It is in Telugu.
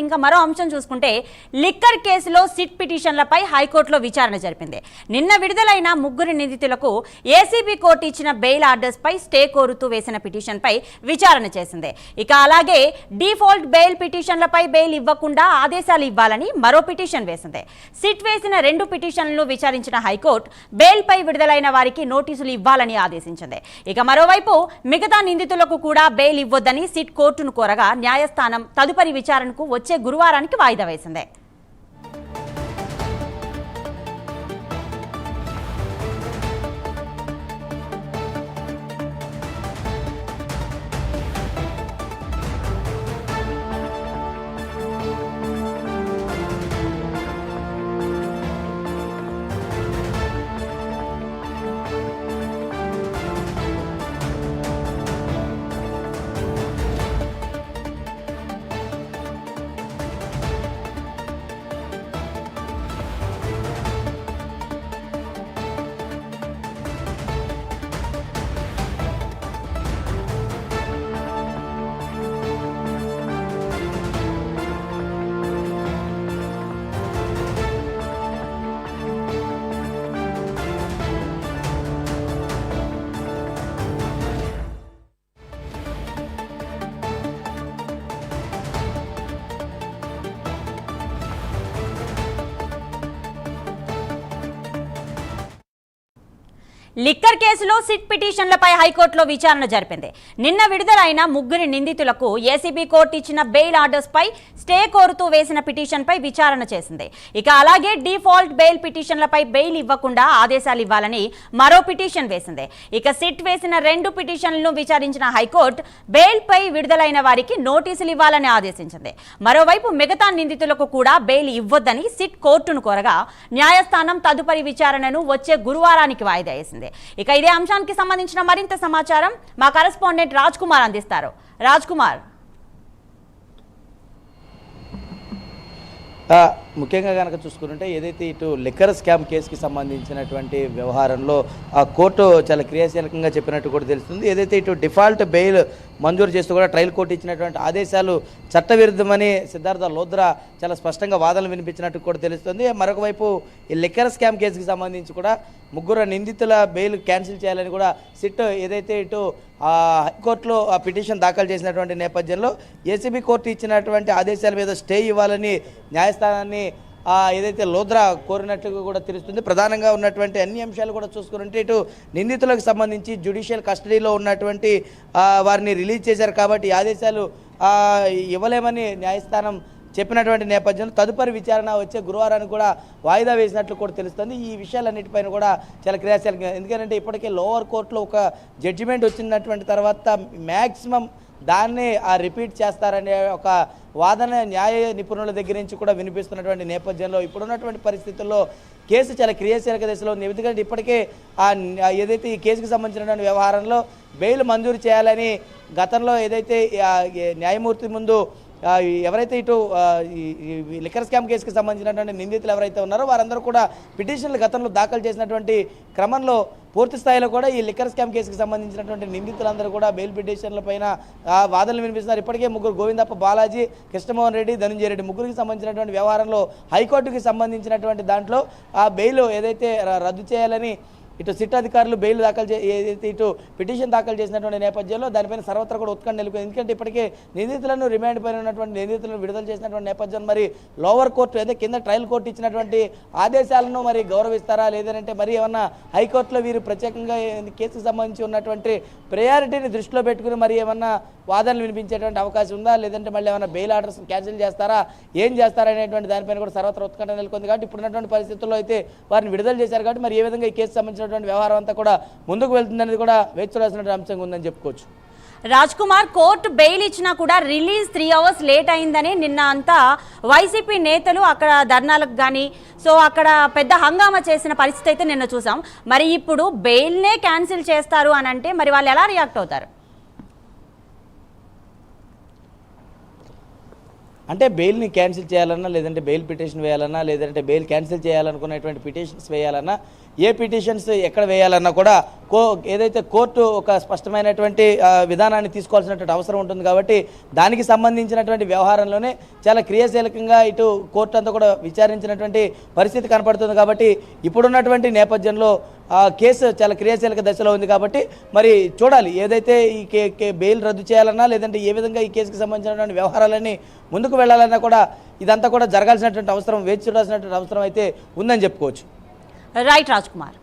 ఇంకా మరో అంశం చూసుకుంటే లిక్కర్ కేసులో సిట్ పిటిషన్లపై హైకోర్టులో విచారణ జరిపింది. నిన్న విడుదలైన ముగ్గురు నిందితులకు ఏసీబీ కోర్టు ఇచ్చిన బెయిల్ ఆర్డర్స్ పై స్టే కోరుతూ వేసిన పిటిషన్ పై విచారణ చేసింది. ఇక అలాగే డిఫాల్ట్ బెయిల్ పిటిషన్లపై బెయిల్ ఇవ్వకుండా ఆదేశాలు ఇవ్వాలని మరో పిటిషన్ వేసింది. సిట్ వేసిన 2 పిటిషన్లను విచారించిన హైకోర్టు బెయిల్ పై విడుదలైన వారికి నోటీసులు ఇవ్వాలని ఆదేశించింది. ఇక మరోవైపు మిగతా నిందితులకు కూడా బెయిల్ ఇవ్వొద్దని సిట్ కోర్టును కోరగా న్యాయస్థానం తదుపరి విచారణకు వచ్చే గురువారానికి వాయిదా వేసింది. లిక్కర్ కేసులో సిట్ పిటిషన్లపై హైకోర్టులో విచారణ జరిపింది. నిన్న విడుదలైన ముగ్గురు నిందితులకు ఏసీబీ కోర్టు ఇచ్చిన బెయిల్ ఆర్డర్స్ పై స్టే కోరుతూ వేసిన పిటిషన్ పై విచారణ చేసింది. ఇక అలాగే డిఫాల్ట్ బెయిల్ పిటిషన్లపై బెయిల్ ఇవ్వకుండా ఆదేశాలు ఇవ్వాలని మరో పిటిషన్ వేసింది. ఇక సిట్ వేసిన 2 పిటిషన్లను విచారించిన హైకోర్టు బెయిల్ పై విడుదలైన వారికి నోటీసులు ఇవ్వాలని ఆదేశించింది. మరోవైపు మిగతా నిందితులకు కూడా బెయిల్ ఇవ్వొద్దని సిట్ కోర్టును కోరగా న్యాయస్థానం తదుపరి విచారణను వచ్చే గురువారానికి వాయిదా వేసింది. ఇక ఇదే అంశానికి సంబంధించిన మరింత సమాచారం మా కరెస్పాండెంట్ రాజ్ కుమార్ అందిస్తారు. రాజ్ కుమార్, ముఖ్యంగా కనుక చూసుకుంటే ఏదైతే ఇటు లిక్కర్ స్కామ్ కేసుకి సంబంధించినటువంటి వ్యవహారంలో ఆ కోర్టు చాలా క్రియాశీలకంగా చెప్పినట్టు కూడా తెలుస్తుంది. ఏదైతే ఇటు డిఫాల్ట్ బెయిల్ మంజూరు చేస్తూ కూడా ట్రయల్ కోర్టు ఇచ్చినటువంటి ఆదేశాలు చట్టవిరుద్ధమని సిద్ధార్థ లోద్రా చాలా స్పష్టంగా వాదనలు వినిపించినట్టు కూడా తెలుస్తుంది. మరొక వైపు ఈ లిక్కర్ స్కామ్ కేసుకి సంబంధించి కూడా ముగ్గురు నిందితుల బెయిల్ క్యాన్సిల్ చేయాలని కూడా సిట్ ఏదైతే ఇటు హైకోర్టులో ఆ పిటిషన్ దాఖలు చేసినటువంటి నేపథ్యంలో ఏసీబీ కోర్టు ఇచ్చినటువంటి ఆదేశాల మీద స్టే ఇవ్వాలని న్యాయస్థానాన్ని ఏదైతే లోద్రా కోరినట్టుగా కూడా తెలుస్తుంది. ప్రధానంగా ఉన్నటువంటి అన్ని అంశాలు కూడా చూసుకుంటే ఇటు నిందితులకు సంబంధించి జ్యుడిషియల్ కస్టడీలో ఉన్నటువంటి వారిని రిలీజ్ చేశారు కాబట్టి ఆదేశాలు ఇవ్వలేమని న్యాయస్థానం చెప్పినటువంటి నేపథ్యంలో తదుపరి విచారణ వచ్చే గురువారానికి కూడా వాయిదా వేసినట్లు కూడా తెలుస్తుంది. ఈ విషయాలన్నిటిపైన కూడా చాలా క్రియాశీలంగా, ఎందుకంటే ఇప్పటికే లోవర్ కోర్టులో ఒక జడ్జిమెంట్ వచ్చినటువంటి తర్వాత మ్యాక్సిమం దాన్నే రిపీట్ చేస్తారనే ఒక వాదన న్యాయ నిపుణుల దగ్గర నుంచి కూడా వినిపిస్తున్నటువంటి నేపథ్యంలో ఇప్పుడున్నటువంటి పరిస్థితుల్లో కేసు చాలా క్రియాశీలక దశలో ఉంది. ఎందుకంటే ఇప్పటికే ఏదైతే ఈ కేసుకు సంబంధించినటువంటి వ్యవహారంలో బెయిల్ మంజూరు చేయాలని గతంలో ఏదైతే న్యాయమూర్తి ముందు ఎవరైతే ఇటు లిక్కర్ స్కామ్ కేసుకి సంబంధించినటువంటి నిందితులు ఎవరైతే ఉన్నారో వారందరూ కూడా పిటిషన్లు గతంలో దాఖలు చేసినటువంటి క్రమంలో పూర్తి స్థాయిలో కూడా ఈ లిక్కర్ స్కామ్ కేసుకి సంబంధించినటువంటి నిందితులందరూ కూడా బెయిల్ పిటిషన్ల పైన వాదనలు వినిపిస్తున్నారు. ఇప్పటికే ముగ్గురు గోవిందప్ప బాలాజీ, కృష్ణమోహన్ రెడ్డి, ధనంజయ రెడ్డి ముగ్గురికి సంబంధించినటువంటి వ్యవహారంలో హైకోర్టుకి సంబంధించినటువంటి దాంట్లో ఆ బెయిల్ ఏదైతే రద్దు చేయాలని ఇటు సిట్ అధికారులు బెయిల్ దాఖలు ఏదైతే ఇటు పిటిషన్ దాఖలు చేసినటువంటి నేపథ్యంలో దానిపైన సర్వత్రా కూడా ఉత్కంఠ నెలకొంది. ఎందుకంటే ఇప్పటికే నిందితులను రిమాండ్ పైన ఉన్నటువంటి నిందితులను విడుదల చేసినటువంటి నేపథ్యం మరి లోవర్ కోర్టు ఏదైతే కింద ట్రయల్ కోర్టు ఇచ్చినటువంటి ఆదేశాలను మరి గౌరవిస్తారా లేదంటే మరి ఏమన్నా హైకోర్టులో వీరు ప్రత్యేకంగా కేసుకు సంబంధించి ఉన్నటువంటి ప్రయారిటీని దృష్టిలో పెట్టుకుని మరి ఏమన్నా వాదనలు వినిపించేటువంటి అవకాశం ఉందా లేదంటే మళ్ళీ ఏమైనా బెయిల్ ఆర్డర్స్ క్యాన్సిల్ చేస్తారా ఏం చేస్తారా అనేటువంటి దానిపైన కూడా సర్వత్రా ఉత్కంఠ నెలకొంది. కాబట్టి ఇప్పుడున్నటువంటి పరిస్థితుల్లో అయితే వారిని విడుదల చేశారు కాబట్టి మరి ఏ విధంగా ఈ కేసు సంబంధించిన వ్యవహారం అంతా కూడా ముందుకు వెళ్తుందనేది కూడా వేచి చూడాల్సిన అంశంగా ఉందని చెప్పుకోవచ్చు. రాజ్ కుమార్, కోర్టు బెయిల్ ఇచ్చినా కూడా రిలీజ్ 3 hours లేట్ అయిందని నిన్న అంతా వైసీపీ నేతలు అక్కడ ధర్నాలకు కానీ అక్కడ పెద్ద హంగామా చేసిన పరిస్థితి అయితే నిన్న చూసాం. మరి ఇప్పుడు బెయిల్నే క్యాన్సిల్ చేస్తారు అని అంటే మరి వాళ్ళు ఎలా రియాక్ట్ అవుతారు? అంటే బెయిల్ని క్యాన్సిల్ చేయాలన్నా, లేదంటే బెయిల్ పిటిషన్ వేయాలన్నా, లేదంటే బెయిల్ క్యాన్సిల్ చేయాలనుకునేటువంటి పిటిషన్స్ వేయాలన్నా, ఏ పిటిషన్స్ ఎక్కడ వేయాలన్నా కూడా ఏదైతే కోర్టు ఒక స్పష్టమైనటువంటి విధానాన్ని తీసుకోవాల్సినటువంటి అవసరం ఉంటుంది. కాబట్టి దానికి సంబంధించినటువంటి వ్యవహారంలోనే చాలా క్రియాశీలకంగా ఇటు కోర్టు అంతా కూడా విచారించినటువంటి పరిస్థితి కనపడుతుంది. కాబట్టి ఇప్పుడున్నటువంటి నేపథ్యంలో కేసు చాలా క్రియాశీలక దశలో ఉంది. కాబట్టి మరి చూడాలి, ఏదైతే ఈ బెయిల్ రద్దు చేయాలన్నా, లేదంటే ఏ విధంగా ఈ కేసుకి సంబంధించినటువంటి వ్యవహారాలన్నీ ముందుకు వెళ్ళాలన్నా కూడా ఇదంతా కూడా జరగాల్సినటువంటి అవసరం, వేచి చూడాల్సినటువంటి అవసరం అయితే ఉందని చెప్పుకోవచ్చు. రైట్ రాజ్ కుమార్.